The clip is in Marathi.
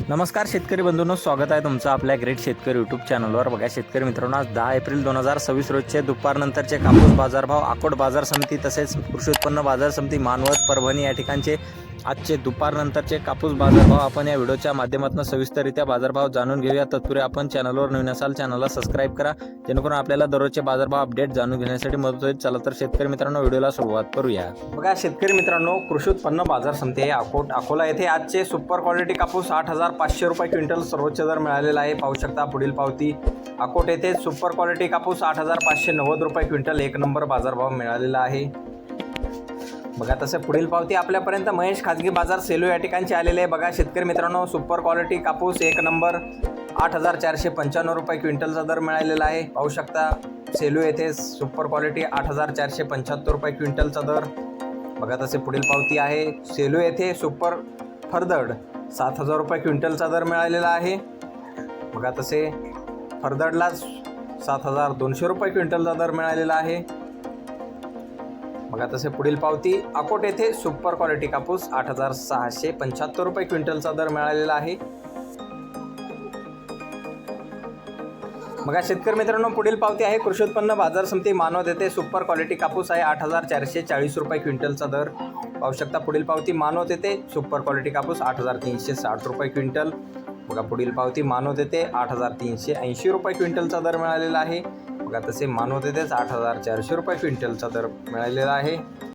नमस्कार शेतकरी बंधूंनो, स्वागत आहे तुमचं आपल्या ग्रेट शेतकरी यूट्यूब चॅनलवर। बघा शेतकरी मित्रांनो, आज 10 एप्रिल 2026 रोजचे दुपारनंतरचे कापूस बाजारभाव, अकोट बाजार समिती तसेच कृषी उत्पन्न बाजार समिती मानवत, परभणी या ठिकाणचे आजचे दुपारनंतरचे कापूस बाजारभाव आपण या व्हिडिओच्या माध्यमातून सविस्तररित्या बाजारभाव जाणून घेऊया। तत्पूर्वी आपण चॅनलवर नवीन असाल चॅनलला सबस्क्राईब करा, जेणेकरून आपल्याला दररोजचे बाजारभाव अपडेट जाणून घेण्यासाठी मदत होईल। चला तर शेतकरी मित्रांनो, व्हिडिओला सुरुवात करूया। बघा शेतकरी मित्रांनो, कृषी उत्पन्न बाजार समिती अकोला येथे आजचे सुपर क्वालिटी कापूस 8,500 रुपये क्विंटल सर्वोच्च दर मिळालेला आहे। पाहू शकता पुढील पावती। अकोट येथे सुपर क्वालिटी कापूस 8,590 रुपये क्विंटल एक नंबर बाजारभाव मिळालेला आहे। बघा तसे पुढील पावती आपल्यापर्यंत महेश खाजगी बाजार सेलू या ठिकाणचे आलेले आहे। बघा शेतकरी मित्रांनो, सुपर क्वालिटी कापूस एक नंबर 8,495 रुपये क्विंटलचा दर मिळालेला आहे। पाहू शकता सेलू येथे सुपर क्वालिटी 8,475 रुपये क्विंटलचा दर। बघा तसे पुढील पावती आहे। सेलू येथे सुपर फरदड 7,000 रुपये क्विंटलचा दर मिळालेला आहे। बघा तसे फरदडला 7,200 रुपये क्विंटलचा दर मिळालेला आहे। बघा तसे पुढील पावती अकोट येथे सुपर क्वालिटी कापूस 8,675 रुपये क्विंटलचा दर मिळालेला आहे। बघा शेतकरी मित्रांनो, पुढील पावती आहे कृषी उत्पन्न बाजार समिती मानवत येथे सुपर क्वालिटी कापूस आहे 8,440 रुपये क्विंटलचा दर। पाहू शकता पुढील पावती मानवत येथे सुपर क्वालिटी कापूस 8,360 रुपये क्विंटल। बघा पुढील पावती मानवत येथे 8,380 रुपये क्विंटलचा दर मिळालेला आहे। बघा तसे मानवत येथेच 8,400 रुपये क्विंटलचा दर मिळालेला आहे।